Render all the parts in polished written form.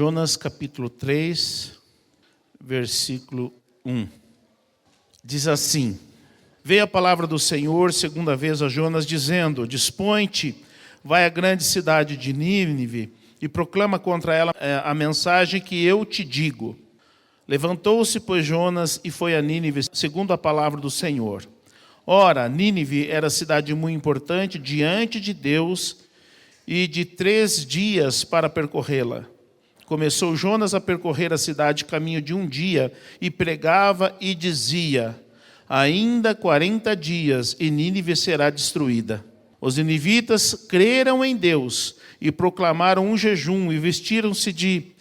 Jonas capítulo 3, versículo 1. Diz assim: Veio a palavra do Senhor segunda vez a Jonas, dizendo: Dispõe-te, vai à grande cidade de Nínive e proclama contra ela a mensagem que eu te digo. Levantou-se, pois, Jonas e foi a Nínive, segundo a palavra do Senhor. Ora, Nínive era cidade muito importante diante de Deus e de 3 dias para percorrê-la. Começou Jonas a percorrer a cidade caminho de 1 dia e pregava e dizia: ainda 40 dias e Nínive será destruída. Os ninivitas creram em Deus e proclamaram um jejum e vestiram-se de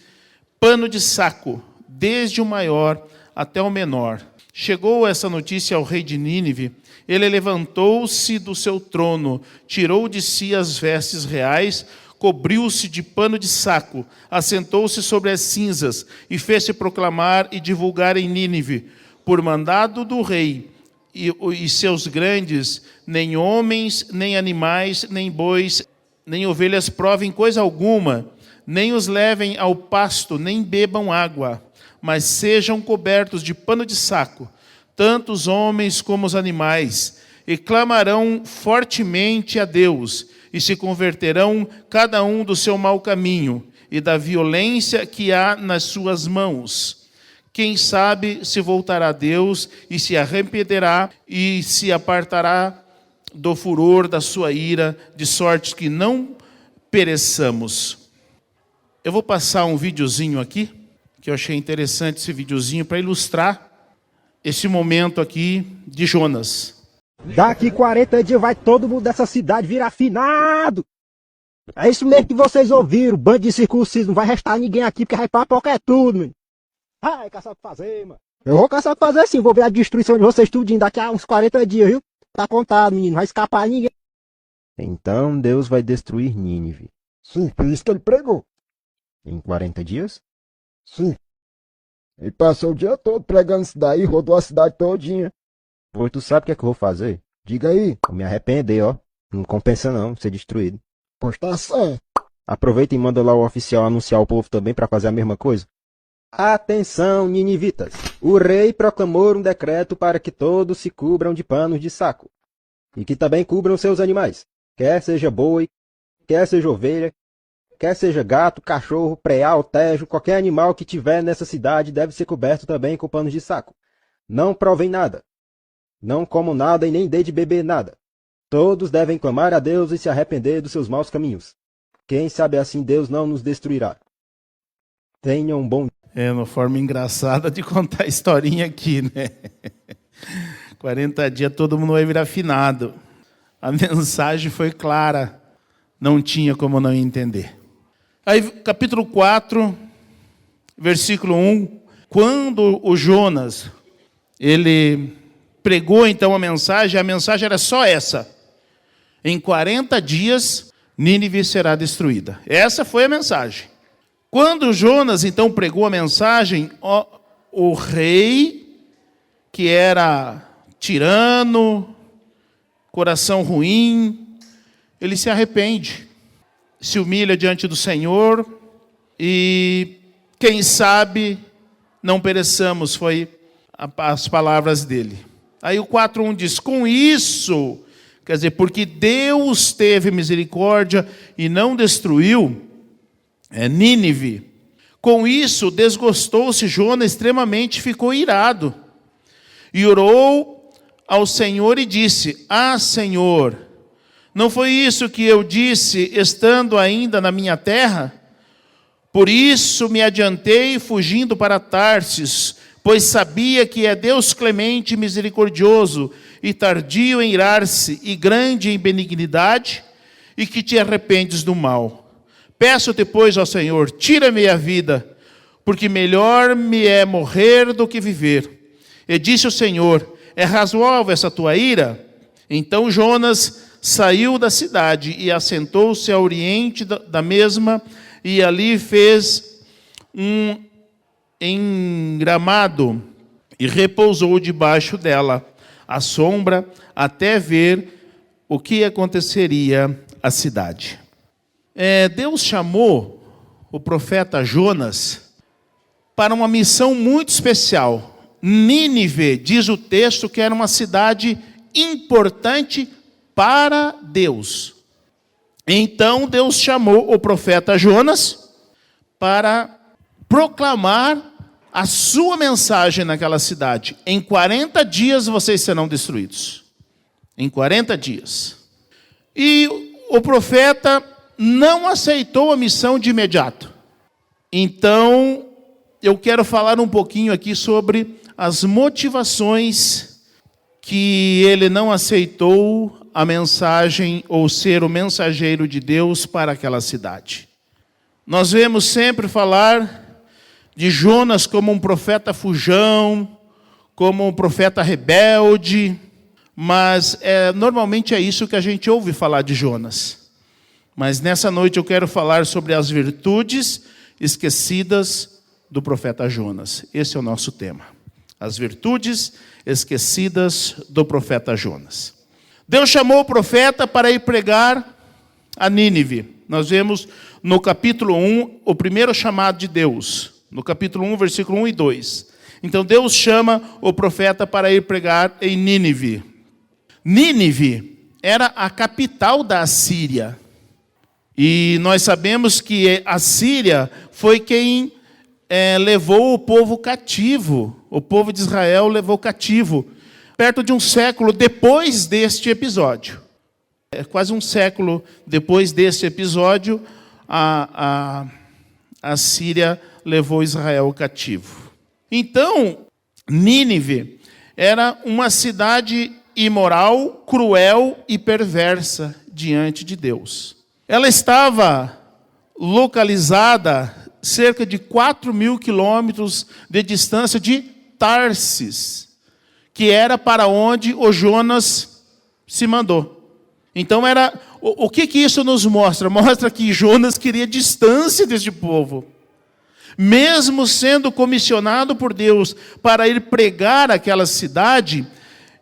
pano de saco, desde o maior até o menor. Chegou essa notícia ao rei de Nínive. Ele levantou-se do seu trono, tirou de si as vestes reais, cobriu-se de pano de saco, assentou-se sobre as cinzas e fez-se proclamar e divulgar em Nínive, por mandado do rei e seus grandes: nem homens, nem animais, nem bois, nem ovelhas provem coisa alguma, nem os levem ao pasto, nem bebam água, mas sejam cobertos de pano de saco, tanto os homens como os animais, e clamarão fortemente a Deus, e se converterão cada um do seu mau caminho e da violência que há nas suas mãos. Quem sabe se voltará a Deus e se arrependerá e se apartará do furor da sua ira, de sorte que não pereçamos. Eu vou passar um videozinho aqui, que eu achei interessante esse videozinho, para ilustrar esse momento aqui de Jonas. Daqui 40 dias vai todo mundo dessa cidade virar finado. É isso mesmo que vocês ouviram, bando de circunciso. Não vai restar ninguém aqui, porque vai papocar é tudo, mano. Ai, caçar o que fazer, mano. Eu vou caçar o que fazer sim, vou ver a destruição de vocês tudinho daqui a uns 40 dias, viu? Tá contado, menino, não vai escapar ninguém. Então Deus vai destruir Nínive. Sim, por isso que ele pregou. Em 40 dias? Sim. Ele passou o dia todo pregando isso daí, rodou a cidade todinha. Pois tu sabe o que é que eu vou fazer? Diga aí. Vou me arrepender, ó. Não compensa não ser destruído. Pois tá certo. Aproveita e manda lá o oficial anunciar ao povo também para fazer a mesma coisa. Atenção, ninivitas! O rei proclamou um decreto para que todos se cubram de panos de saco. E que também cubram seus animais. Quer seja boi, quer seja ovelha, quer seja gato, cachorro, preal, tejo, qualquer animal que tiver nessa cidade deve ser coberto também com panos de saco. Não provem nada. Não comam nada e nem dê de beber nada. Todos devem clamar a Deus e se arrepender dos seus maus caminhos. Quem sabe assim Deus não nos destruirá. Tenham um bom dia. É uma forma engraçada de contar a historinha aqui, né? 40 dias todo mundo vai virar finado. A mensagem foi clara. Não tinha como não entender. Aí, capítulo 4, versículo 1. Quando o Jonas, ele pregou então a mensagem era só essa: em 40 dias, Nínive será destruída. Essa foi a mensagem. Quando Jonas então pregou a mensagem, o rei, que era tirano, coração ruim, ele se arrepende, se humilha diante do Senhor e, quem sabe, não pereçamos, foi as palavras dele. Aí o 4:1 diz: com isso, quer dizer, porque Deus teve misericórdia e não destruiu Nínive, com isso desgostou-se Jonas extremamente, ficou irado. E orou ao Senhor e disse: ah, Senhor, não foi isso que eu disse estando ainda na minha terra? Por isso me adiantei fugindo para Tarsis, pois sabia que é Deus clemente e misericordioso, e tardio em irar-se, e grande em benignidade, e que te arrependes do mal. Peço-te, pois, ó Senhor, tira-me a vida, porque melhor me é morrer do que viver. E disse o Senhor: é razoável essa tua ira? Então Jonas saiu da cidade e assentou-se a oriente da mesma, e ali fez um engramado e repousou debaixo dela, à sombra, até ver o que aconteceria à cidade. Deus chamou o profeta Jonas para uma missão muito especial. Nínive, diz o texto, que era uma cidade importante para Deus. Então Deus chamou o profeta Jonas para proclamar a sua mensagem naquela cidade. Em 40 dias vocês serão destruídos. Em 40 dias. E o profeta não aceitou a missão de imediato. Então, eu quero falar um pouquinho aqui sobre as motivações que ele não aceitou a mensagem ou ser o mensageiro de Deus para aquela cidade. Nós vemos sempre falar de Jonas como um profeta fujão, como um profeta rebelde, mas normalmente é isso que a gente ouve falar de Jonas. Mas nessa noite eu quero falar sobre as virtudes esquecidas do profeta Jonas. Esse é o nosso tema. As virtudes esquecidas do profeta Jonas. Deus chamou o profeta para ir pregar a Nínive. Nós vemos no capítulo 1 o primeiro chamado de Deus. No capítulo 1, versículo 1 e 2. Então Deus chama o profeta para ir pregar em Nínive. Nínive era a capital da Assíria. E nós sabemos que a Síria foi quem levou o povo cativo. O povo de Israel levou cativo. Perto de um século depois deste episódio. Quase um século depois deste episódio, a Síria levou Israel cativo. Então, Nínive era uma cidade imoral, cruel e perversa diante de Deus. Ela estava localizada cerca de 4.000 quilômetros de distância de Tarsis, que era para onde o Jonas se mandou. Então, o que isso nos mostra? Mostra que Jonas queria distância deste povo. Mesmo sendo comissionado por Deus para ir pregar aquela cidade,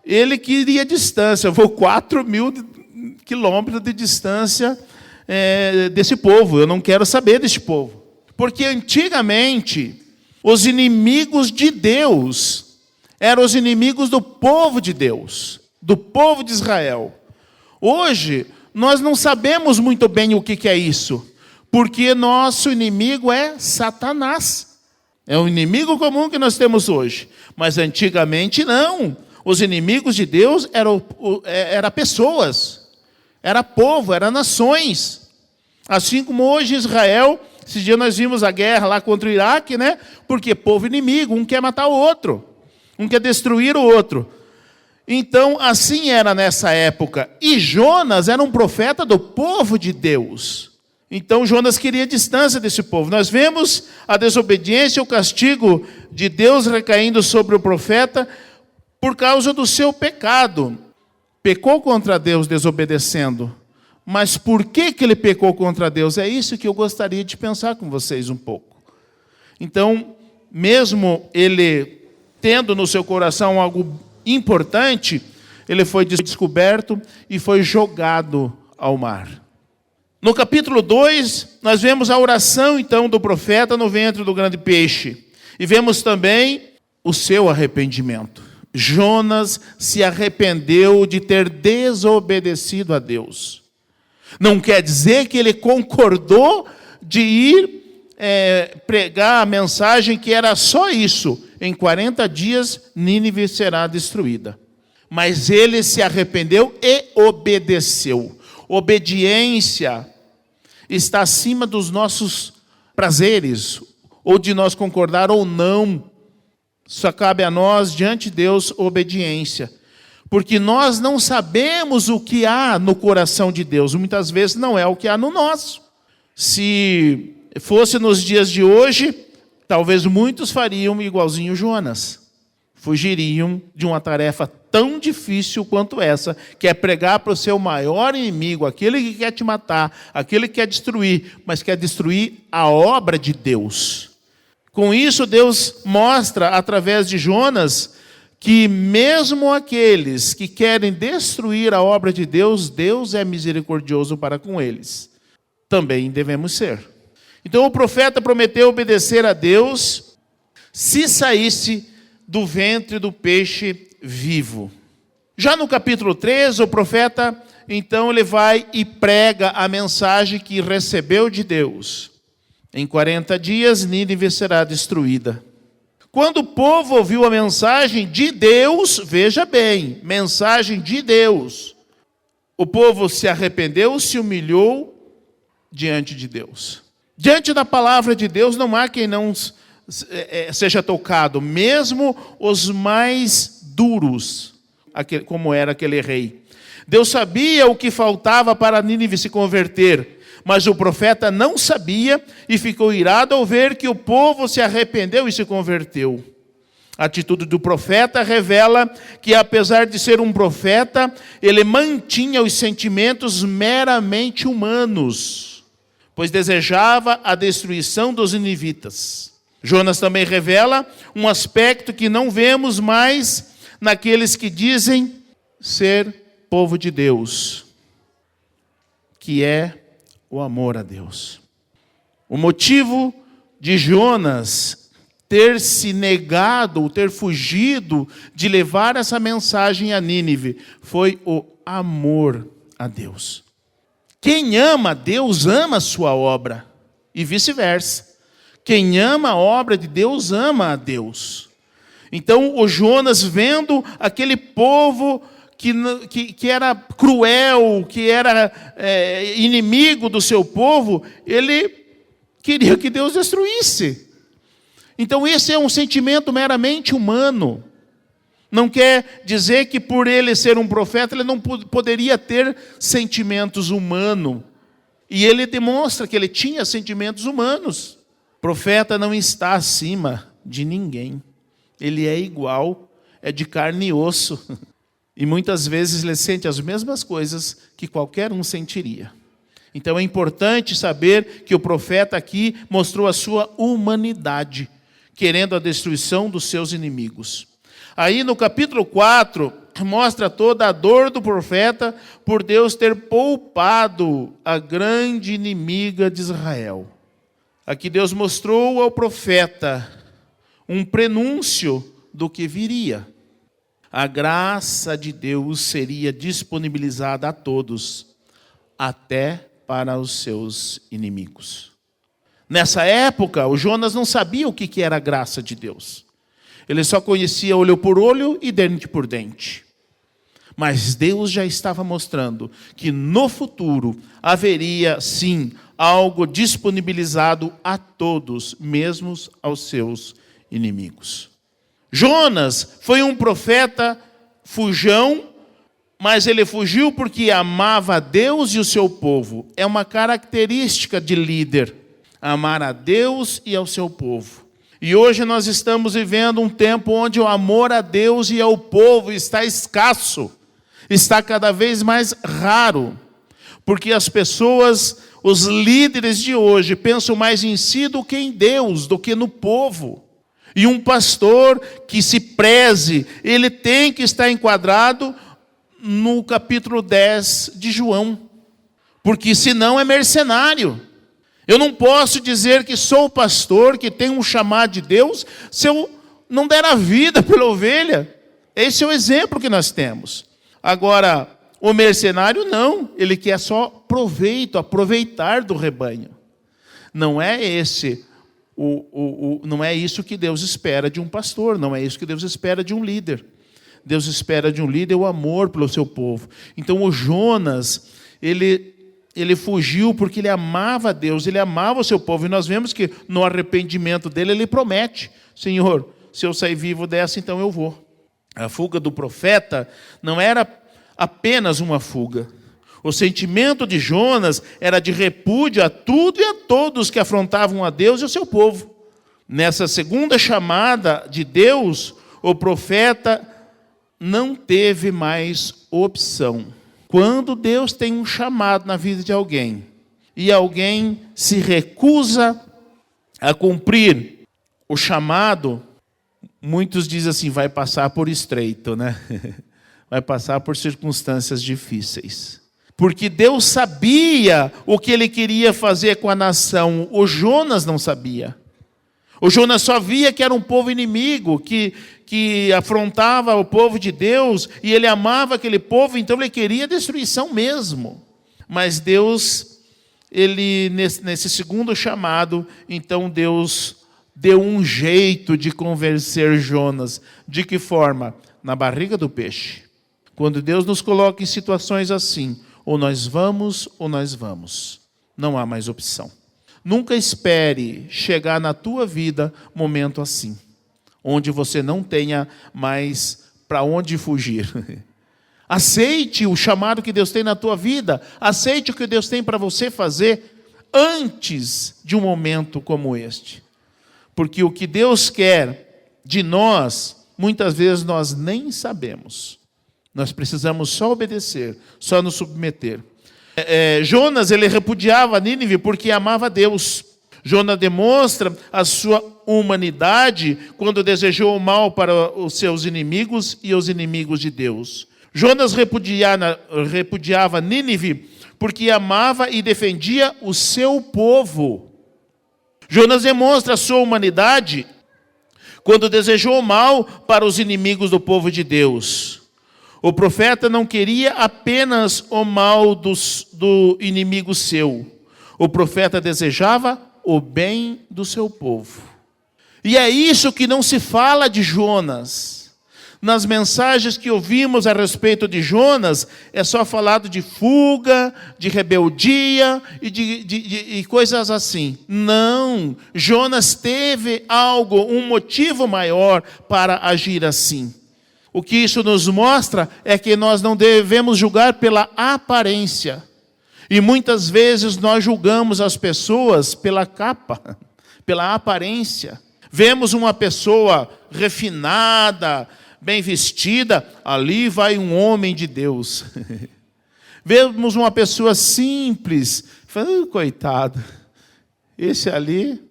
ele queria distância. Vou 4.000 quilômetros de distância desse povo. Eu não quero saber desse povo. Porque antigamente, os inimigos de Deus eram os inimigos do povo de Deus, do povo de Israel. Hoje, nós não sabemos muito bem o que é isso. Porque nosso inimigo é Satanás. É o inimigo comum que nós temos hoje. Mas antigamente não. Os inimigos de Deus eram pessoas. Era povo, eram nações. Assim como hoje Israel, esses dias nós vimos a guerra lá contra o Iraque, né? Porque povo inimigo, um quer matar o outro. Um quer destruir o outro. Então, assim era nessa época. E Jonas era um profeta do povo de Deus. Então Jonas queria distância desse povo. Nós vemos a desobediência, o castigo de Deus recaindo sobre o profeta por causa do seu pecado. Pecou contra Deus desobedecendo. Mas por que ele pecou contra Deus? É isso que eu gostaria de pensar com vocês um pouco. Então, mesmo ele tendo no seu coração algo importante, ele foi descoberto e foi jogado ao mar. No capítulo 2, nós vemos a oração, então, do profeta no ventre do grande peixe. E vemos também o seu arrependimento. Jonas se arrependeu de ter desobedecido a Deus. Não quer dizer que ele concordou de ir pregar a mensagem que era só isso. Em 40 dias, Nínive será destruída. Mas ele se arrependeu e obedeceu. Obediência está acima dos nossos prazeres, ou de nós concordar ou não. Só cabe a nós, diante de Deus, obediência. Porque nós não sabemos o que há no coração de Deus. Muitas vezes não é o que há no nosso. Se fosse nos dias de hoje, talvez muitos fariam igualzinho Jonas. Fugiriam de uma tarefa tão difícil quanto essa, que é pregar para o seu maior inimigo, aquele que quer te matar, aquele que quer destruir, mas quer destruir a obra de Deus. Com isso, Deus mostra, através de Jonas, que mesmo aqueles que querem destruir a obra de Deus, Deus é misericordioso para com eles. Também devemos ser. Então o profeta prometeu obedecer a Deus se saísse do ventre do peixe vivo. Já no capítulo 3, o profeta, então, ele vai e prega a mensagem que recebeu de Deus. Em 40 dias, Nínive será destruída. Quando o povo ouviu a mensagem de Deus, veja bem, mensagem de Deus, o povo se arrependeu, se humilhou diante de Deus. Diante da palavra de Deus não há quem não seja tocado, mesmo os mais duros, como era aquele rei. Deus sabia o que faltava para Nínive se converter, mas o profeta não sabia e ficou irado ao ver que o povo se arrependeu e se converteu. A atitude do profeta revela que, apesar de ser um profeta, ele mantinha os sentimentos meramente humanos, pois desejava a destruição dos ninivitas. Jonas também revela um aspecto que não vemos mais naqueles que dizem ser povo de Deus, que é o amor a Deus. O motivo de Jonas ter se negado, ou ter fugido de levar essa mensagem a Nínive, foi o amor a Deus. Quem ama a Deus, ama a sua obra, e vice-versa. Quem ama a obra de Deus, ama a Deus. Então, o Jonas, vendo aquele povo que era cruel, que era inimigo do seu povo, ele queria que Deus destruísse. Então esse é um sentimento meramente humano. Não quer dizer que por ele ser um profeta, ele não poderia ter sentimentos humanos. E ele demonstra que ele tinha sentimentos humanos. O profeta não está acima de ninguém. Ele é igual, é de carne e osso. E muitas vezes ele sente as mesmas coisas que qualquer um sentiria. Então é importante saber que o profeta aqui mostrou a sua humanidade, querendo a destruição dos seus inimigos. Aí no capítulo 4, mostra toda a dor do profeta por Deus ter poupado a grande inimiga de Israel. Aqui Deus mostrou ao profeta um prenúncio do que viria. A graça de Deus seria disponibilizada a todos, até para os seus inimigos. Nessa época, o Jonas não sabia o que era a graça de Deus. Ele só conhecia olho por olho e dente por dente. Mas Deus já estava mostrando que no futuro haveria, sim, algo disponibilizado a todos, mesmo aos seus inimigos. Jonas foi um profeta fujão, mas ele fugiu porque amava a Deus e o seu povo. É uma característica de líder, amar a Deus e ao seu povo. E hoje nós estamos vivendo um tempo onde o amor a Deus e ao povo está escasso, está cada vez mais raro, porque as pessoas, os líderes de hoje, pensam mais em si do que em Deus, do que no povo. E um pastor que se preze, ele tem que estar enquadrado no capítulo 10 de João, porque senão é mercenário. Eu não posso dizer que sou pastor, que tenho um chamado de Deus, se eu não der a vida pela ovelha. Esse é o exemplo que nós temos. Agora, o mercenário não, ele quer só proveito, aproveitar do rebanho. Não é esse não é isso que Deus espera de um pastor, não é isso que Deus espera de um líder. Deus espera de um líder o amor pelo seu povo. Então o Jonas, ele fugiu porque ele amava a Deus, ele amava o seu povo. E nós vemos que no arrependimento dele, ele promete: Senhor, se eu sair vivo dessa, então eu vou. A fuga do profeta não era apenas uma fuga. O sentimento de Jonas era de repúdio a tudo e a todos que afrontavam a Deus e o seu povo. Nessa segunda chamada de Deus, o profeta não teve mais opção. Quando Deus tem um chamado na vida de alguém, e alguém se recusa a cumprir o chamado, muitos dizem assim, vai passar por estreito, né? Vai passar por circunstâncias difíceis. Porque Deus sabia o que ele queria fazer com a nação. O Jonas não sabia. O Jonas só via que era um povo inimigo, que afrontava o povo de Deus, e ele amava aquele povo, então ele queria destruição mesmo. Mas Deus, nesse segundo chamado, então Deus deu um jeito de convencer Jonas. De que forma? Na barriga do peixe. Quando Deus nos coloca em situações assim, ou nós vamos, ou nós vamos. Não há mais opção. Nunca espere chegar na tua vida momento assim, onde você não tenha mais para onde fugir. Aceite o chamado que Deus tem na tua vida. Aceite o que Deus tem para você fazer antes de um momento como este. Porque o que Deus quer de nós, muitas vezes nós nem sabemos. Nós precisamos só obedecer, só nos submeter. Jonas, ele repudiava Nínive porque amava a Deus. Jonas demonstra a sua humanidade quando desejou o mal para os seus inimigos e os inimigos de Deus. Jonas repudiava Nínive porque amava e defendia o seu povo. Jonas demonstra a sua humanidade quando desejou o mal para os inimigos do povo de Deus. O profeta não queria apenas o mal do inimigo seu. O profeta desejava o bem do seu povo. E é isso que não se fala de Jonas. Nas mensagens que ouvimos a respeito de Jonas, é só falado de fuga, de rebeldia e coisas assim. Não, Jonas teve algo, um motivo maior para agir assim. O que isso nos mostra é que nós não devemos julgar pela aparência. E muitas vezes nós julgamos as pessoas pela capa, pela aparência. Vemos uma pessoa refinada, bem vestida, ali vai um homem de Deus. Vemos uma pessoa simples, coitado, esse ali.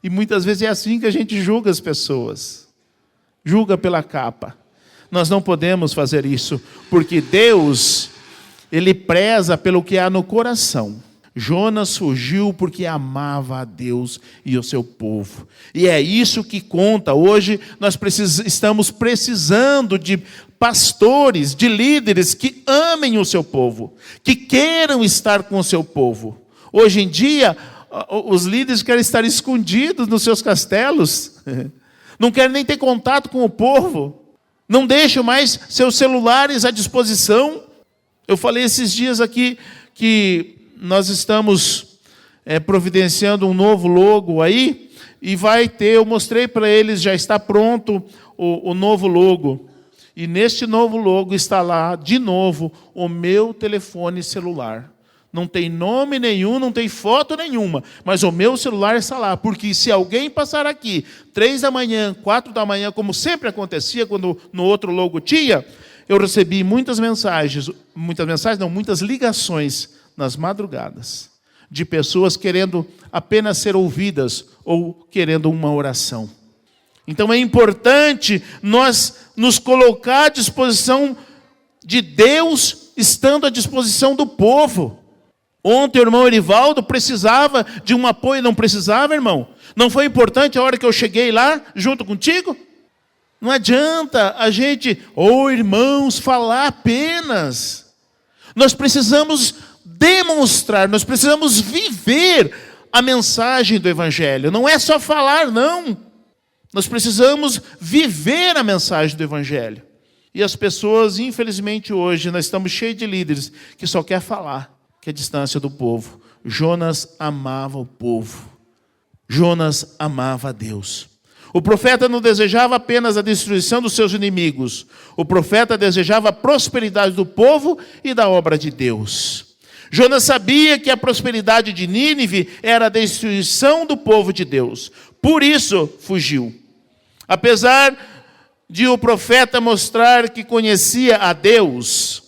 E muitas vezes é assim que a gente julga as pessoas. Julga pela capa. Nós não podemos fazer isso, porque Deus, Ele preza pelo que há no coração. Jonas fugiu porque amava a Deus e o seu povo. E é isso que conta. Hoje nós estamos precisando de pastores, de líderes que amem o seu povo, que queiram estar com o seu povo. Hoje em dia, os líderes querem estar escondidos nos seus castelos, não querem nem ter contato com o povo. Não deixam mais seus celulares à disposição. Eu falei esses dias aqui que nós estamos providenciando um novo logo aí, e vai ter, eu mostrei para eles, já está pronto o novo logo. E neste novo logo está lá, de novo, o meu telefone celular. Não tem nome nenhum, não tem foto nenhuma, mas o meu celular está lá, porque se alguém passar aqui, 3 da manhã, 4 da manhã, como sempre acontecia quando no outro logo tinha, eu recebi muitas ligações nas madrugadas, de pessoas querendo apenas ser ouvidas ou querendo uma oração. Então é importante nós nos colocar à disposição de Deus, estando à disposição do povo. Ontem o irmão Erivaldo precisava de um apoio, não precisava, irmão? Não foi importante a hora que eu cheguei lá, junto contigo? Não adianta a gente, irmãos, falar apenas. Nós precisamos demonstrar, nós precisamos viver a mensagem do Evangelho. Não é só falar, não. Nós precisamos viver a mensagem do Evangelho. E as pessoas, infelizmente hoje, nós estamos cheios de líderes que só querem falar. Que é a distância do povo. Jonas amava o povo. Jonas amava a Deus. O profeta não desejava apenas a destruição dos seus inimigos. O profeta desejava a prosperidade do povo e da obra de Deus. Jonas sabia que a prosperidade de Nínive era a destruição do povo de Deus. Por isso, fugiu. Apesar de o profeta mostrar que conhecia a Deus,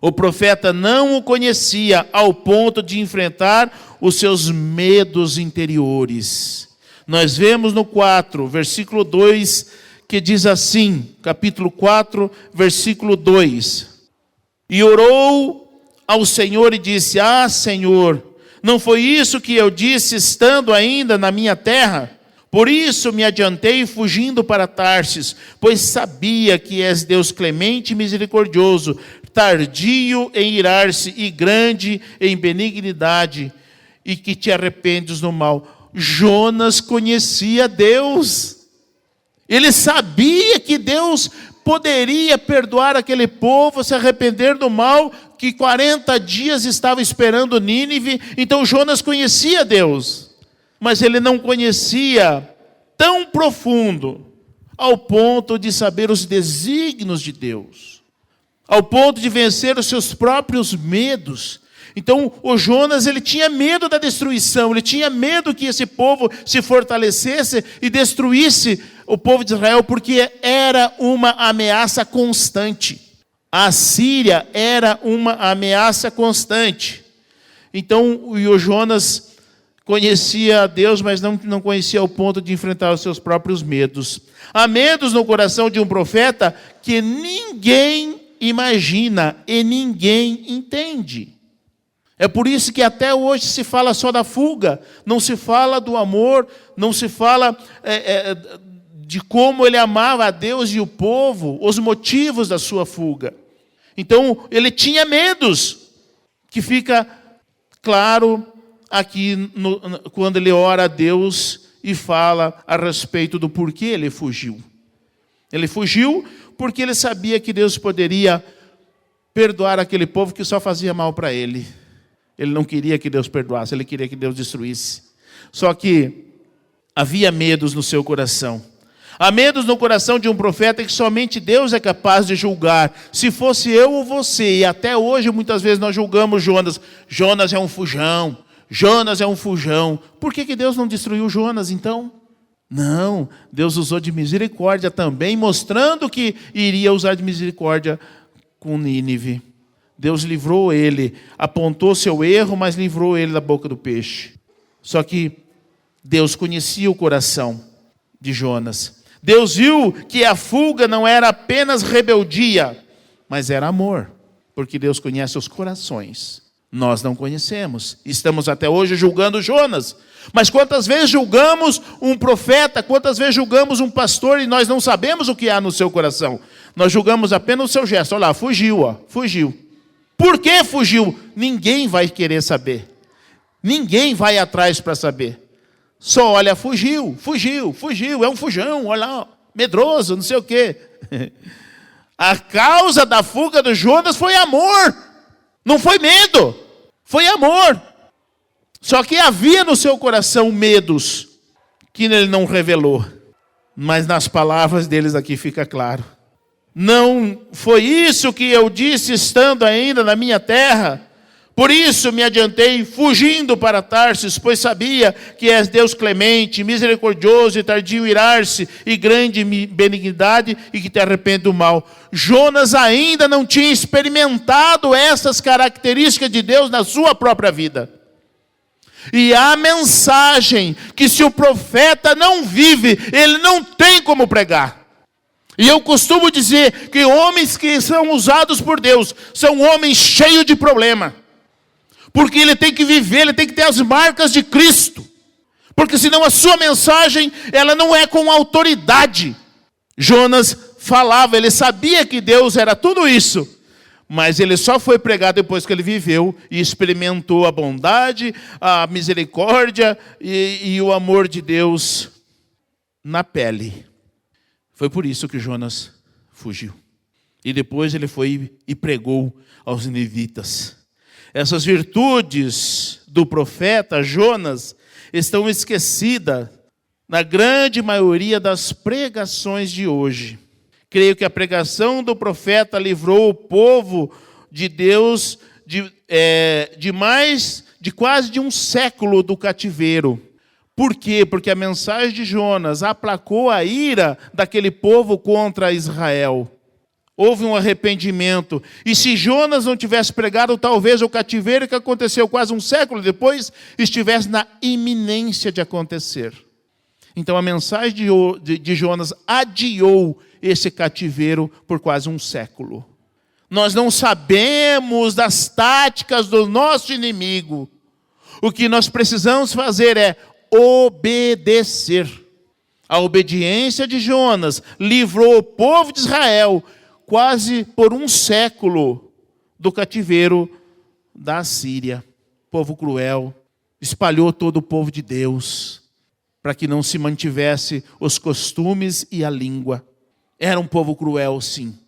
o profeta não o conhecia ao ponto de enfrentar os seus medos interiores. Nós vemos no 4, versículo 2, que diz assim, capítulo 4, versículo 2. E orou ao Senhor e disse: Ah, Senhor, não foi isso que eu disse estando ainda na minha terra? Por isso me adiantei fugindo para Tarsis, pois sabia que és Deus clemente e misericordioso, tardio em irar-se e grande em benignidade, e que te arrependes do mal. Jonas conhecia Deus. Ele sabia que Deus poderia perdoar aquele povo, se arrepender do mal, que 40 dias estava esperando Nínive. Então Jonas conhecia Deus, mas ele não conhecia tão profundo, ao ponto de saber os desígnios de Deus, ao ponto de vencer os seus próprios medos. Então o Jonas, ele tinha medo da destruição, ele tinha medo que esse povo se fortalecesse e destruísse o povo de Israel, porque era uma ameaça constante. A Síria era uma ameaça constante. Então o Jonas conhecia a Deus, mas não conhecia ao ponto de enfrentar os seus próprios medos. Há medos no coração de um profeta que ninguém imagina e ninguém entende. É por isso que até hoje se fala só da fuga, não se fala do amor, não se fala de como ele amava a Deus e o povo, os motivos da sua fuga. Então, ele tinha medos, que fica claro aqui quando ele ora a Deus e fala a respeito do porquê ele fugiu. Ele fugiu porque ele sabia que Deus poderia perdoar aquele povo que só fazia mal para ele. Ele não queria que Deus perdoasse, ele queria que Deus destruísse. Só que havia medos no seu coração. Há medos no coração de um profeta que somente Deus é capaz de julgar. Se fosse eu ou você, e até hoje muitas vezes nós julgamos Jonas. Jonas é um fujão, Jonas é um fujão. Por que Deus não destruiu Jonas então? Não, Deus usou de misericórdia também, mostrando que iria usar de misericórdia com Nínive. Deus livrou ele, apontou seu erro, mas livrou ele da boca do peixe. Só que Deus conhecia o coração de Jonas. Deus viu que a fuga não era apenas rebeldia, mas era amor. Porque Deus conhece os corações. Nós não conhecemos. Estamos até hoje julgando Jonas. Mas quantas vezes julgamos um profeta, quantas vezes julgamos um pastor e nós não sabemos o que há no seu coração. Nós julgamos apenas o seu gesto. Olha lá, fugiu, fugiu. Por que fugiu? Ninguém vai querer saber. Ninguém vai atrás para saber. Só olha, fugiu, é um fujão, olha lá, medroso, não sei o quê. A causa da fuga do Jonas foi amor. Não foi medo, foi amor. Só que havia no seu coração medos que ele não revelou. Mas nas palavras deles aqui fica claro. Não foi isso que eu disse estando ainda na minha terra? Por isso me adiantei fugindo para Tarsis, pois sabia que és Deus clemente, misericordioso e tardio em irar-se, e grande em benignidade, e que te arrepende do mal. Jonas ainda não tinha experimentado essas características de Deus na sua própria vida. E a mensagem que se o profeta não vive, ele não tem como pregar. E eu costumo dizer que homens que são usados por Deus são homens cheios de problema. Porque ele tem que viver, ele tem que ter as marcas de Cristo. Porque senão a sua mensagem, ela não é com autoridade. Jonas falava, ele sabia que Deus era tudo isso. Mas ele só foi pregar depois que ele viveu e experimentou a bondade, a misericórdia e o amor de Deus na pele. Foi por isso que Jonas fugiu. E depois ele foi e pregou aos ninivitas. Essas virtudes do profeta Jonas estão esquecidas na grande maioria das pregações de hoje. Creio que a pregação do profeta livrou o povo de Deus de quase de um século do cativeiro. Por quê? Porque a mensagem de Jonas aplacou a ira daquele povo contra Israel. Houve um arrependimento. E se Jonas não tivesse pregado, talvez o cativeiro que aconteceu quase um século depois estivesse na iminência de acontecer. Então a mensagem de Jonas adiou esse cativeiro por quase um século. Nós não sabemos das táticas do nosso inimigo. O que nós precisamos fazer é obedecer. A obediência de Jonas livrou o povo de Israel quase por um século do cativeiro da Assíria. Povo cruel, espalhou todo o povo de Deus para que não se mantivesse os costumes e a língua. Era um povo cruel, sim.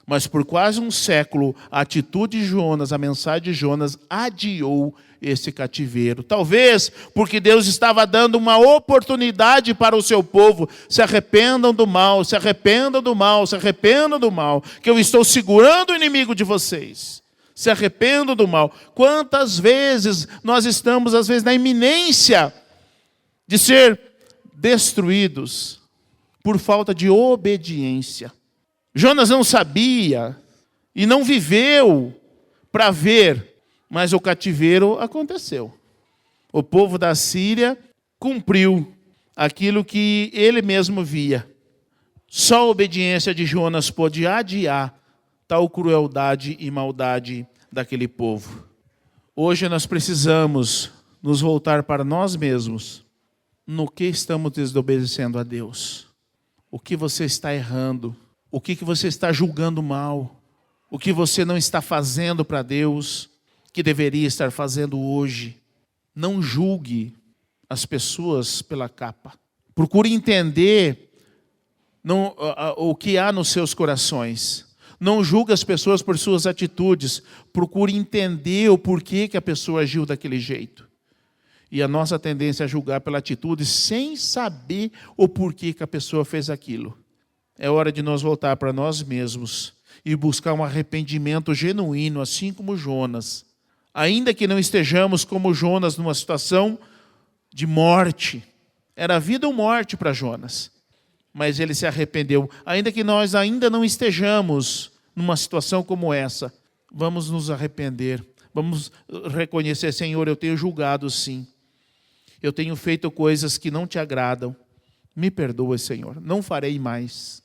Mas por quase um século, a atitude de Jonas, a mensagem de Jonas, adiou esse cativeiro. Talvez porque Deus estava dando uma oportunidade para o seu povo. Se arrependam do mal, se arrependam do mal, se arrependam do mal, que eu estou segurando o inimigo de vocês. Se arrependam do mal. Quantas vezes nós estamos, às vezes, na iminência de ser destruídos por falta de obediência. Jonas não sabia e não viveu para ver, mas o cativeiro aconteceu. O povo da Síria cumpriu aquilo que ele mesmo via. Só a obediência de Jonas pôde adiar tal crueldade e maldade daquele povo. Hoje nós precisamos nos voltar para nós mesmos. No que estamos desobedecendo a Deus? O que você está errando? O que você está julgando mal? O que você não está fazendo para Deus, que deveria estar fazendo hoje? Não julgue as pessoas pela capa. Procure entender o que há nos seus corações. Não julgue as pessoas por suas atitudes. Procure entender o porquê que a pessoa agiu daquele jeito. E a nossa tendência é julgar pela atitude sem saber o porquê que a pessoa fez aquilo. É hora de nós voltar para nós mesmos e buscar um arrependimento genuíno, assim como Jonas. Ainda que não estejamos como Jonas numa situação de morte. Era vida ou morte para Jonas. Mas ele se arrependeu. Ainda que nós ainda não estejamos numa situação como essa, vamos nos arrepender. Vamos reconhecer, Senhor, eu tenho julgado sim. Eu tenho feito coisas que não te agradam. Me perdoa, Senhor. Não farei mais.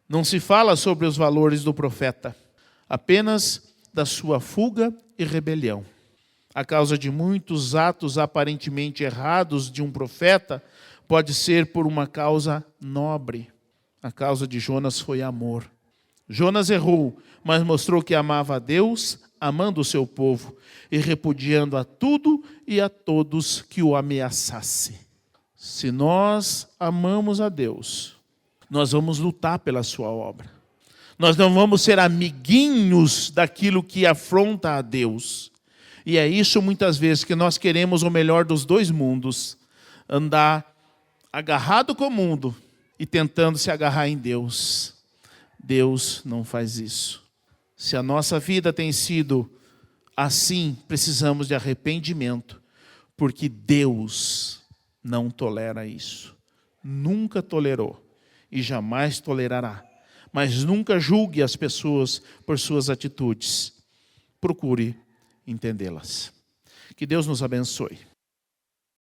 Não se fala sobre os valores do profeta, apenas da sua fuga e rebelião. A causa de muitos atos aparentemente errados de um profeta pode ser por uma causa nobre. A causa de Jonas foi amor. Jonas errou, mas mostrou que amava a Deus, amando o seu povo e repudiando a tudo e a todos que o ameaçasse. Se nós amamos a Deus, nós vamos lutar pela sua obra. Nós não vamos ser amiguinhos daquilo que afronta a Deus. E é isso muitas vezes que nós queremos o melhor dos dois mundos. Andar agarrado com o mundo e tentando se agarrar em Deus. Deus não faz isso. Se a nossa vida tem sido assim, precisamos de arrependimento. Porque Deus não tolera isso. Nunca tolerou. E jamais tolerará. Mas nunca julgue as pessoas por suas atitudes. Procure entendê-las. Que Deus nos abençoe.